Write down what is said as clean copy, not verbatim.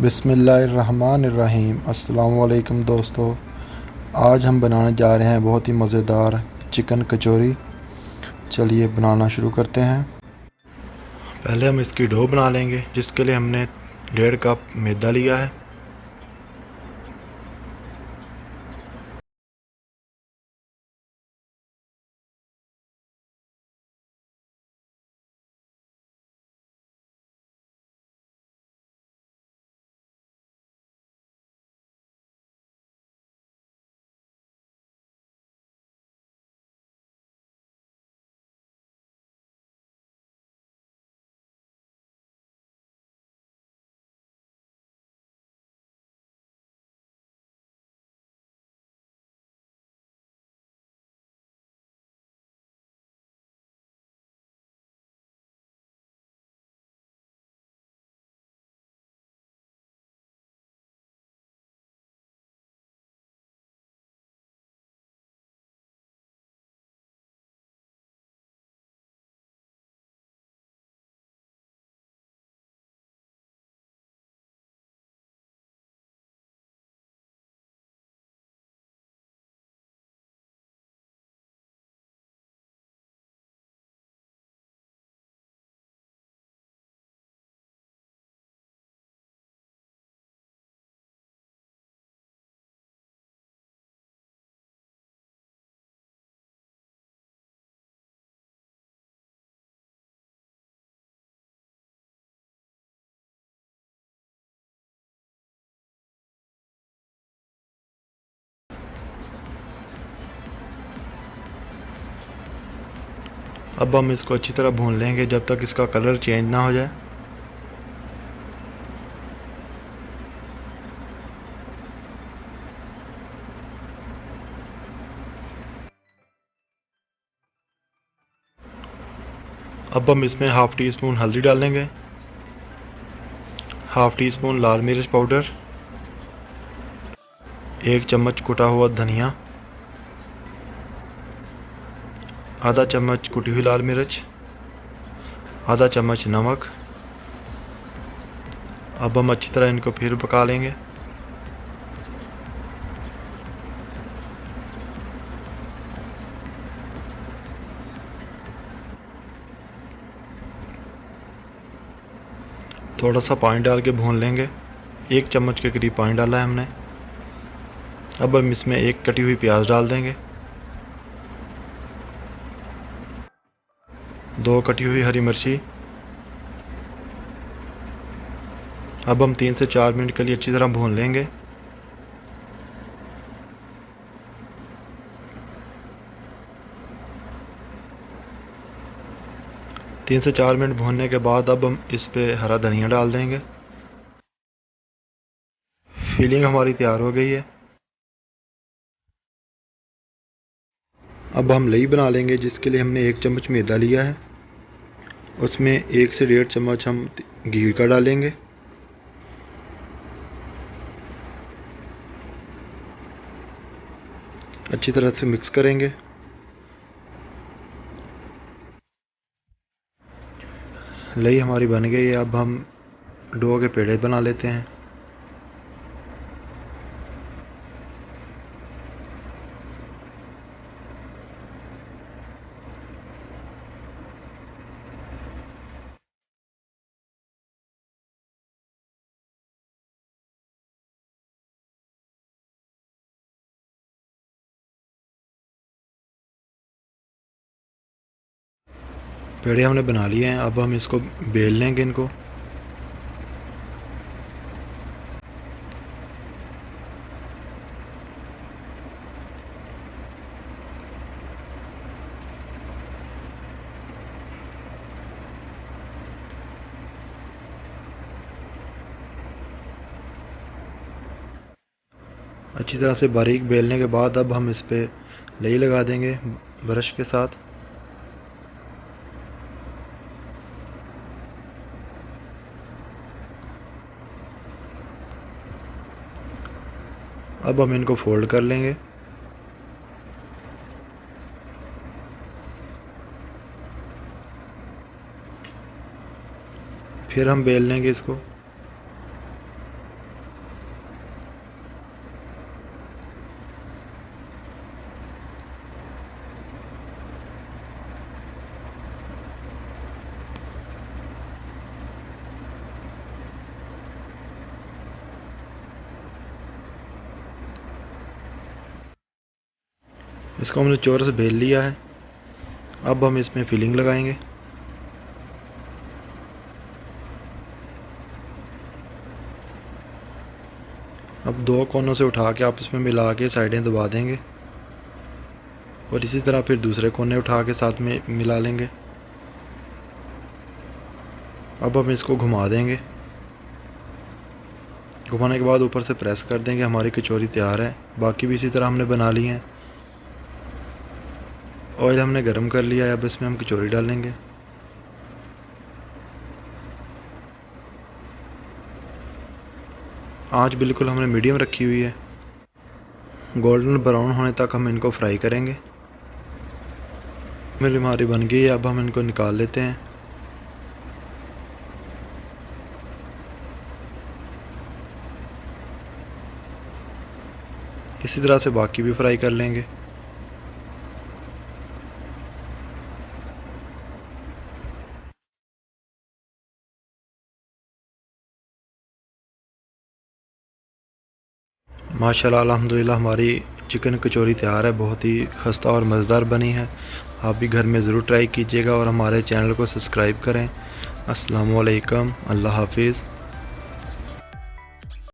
बिस्मिल्लाहिर्रहमानिर्रहीम। अस्सलाम वालेकुम दोस्तों, आज हम बनाने जा रहे हैं बहुत ही मज़ेदार चिकन कचौरी। चलिए बनाना शुरू करते हैं। पहले हम इसकी डो बना लेंगे, जिसके लिए हमने 1.5 कप मैदा लिया है। अब हम इसको अच्छी तरह भून लेंगे जब तक इसका कलर चेंज ना हो जाए। अब हम इसमें हाफ़ टी स्पून हल्दी डालेंगे, हाफ़ टी स्पून लाल मिर्च पाउडर, 1 चम्मच कुटा हुआ धनिया, आधा चम्मच कुटी हुई लाल मिर्च, आधा चम्मच नमक। अब हम अच्छी तरह इनको फिर पका लेंगे। थोड़ा सा पानी डाल के भून लेंगे। 1 चम्मच के करीब पानी डाला है हमने। अब हम इसमें 1 कटी हुई प्याज डाल देंगे, 2 कटी हुई हरी मिर्ची। अब हम 3 से 4 मिनट के लिए अच्छी तरह भून लेंगे। तीन से 4 मिनट भूनने के बाद अब हम इस पे हरा धनिया डाल देंगे। फिलिंग हमारी तैयार हो गई है। अब हम लई बना लेंगे, जिसके लिए हमने 1 चम्मच मैदा लिया है। उसमें 1 से 1.5 चम्मच हम घी का डालेंगे। अच्छी तरह से मिक्स करेंगे। लई हमारी बन गई है। अब हम डो के पेड़े बना लेते हैं। पेड़े हमने बना लिए हैं। अब हम इसको बेल लेंगे इनको। अच्छी तरह से बारीक बेलने के बाद अब हम इस पे लई लगा देंगे ब्रश के साथ। अब हम इनको फोल्ड कर लेंगे। फिर हम बेल लेंगे इसको। इसको हमने चौरस बेल लिया है। अब हम इसमें फिलिंग लगाएंगे। अब दो कोनों से उठा के आपस में मिला के साइडें दबा देंगे और इसी तरह फिर दूसरे कोने उठा के साथ में मिला लेंगे। अब हम इसको घुमा देंगे। घुमाने के बाद ऊपर से प्रेस कर देंगे। हमारी कचौरी तैयार है। बाकी भी इसी तरह हमने बना ली हैं। ऑयल हमने गर्म कर लिया है। अब इसमें हम कचौरी डालेंगे। आंच बिल्कुल हमने मीडियम रखी हुई है। गोल्डन ब्राउन होने तक हम इनको फ्राई करेंगे। मेरी हमारी बन गई है। अब हम इनको निकाल लेते हैं। इसी तरह से बाकी भी फ्राई कर लेंगे। माशाल्लाह अल्हम्दुलिल्लाह हमारी चिकन कचौरी तैयार है। बहुत ही खस्ता और मज़ेदार बनी है। आप भी घर में ज़रूर ट्राई कीजिएगा और हमारे चैनल को सब्सक्राइब करें। अस्सलामु अलैकुम, अल्लाह हाफिज़।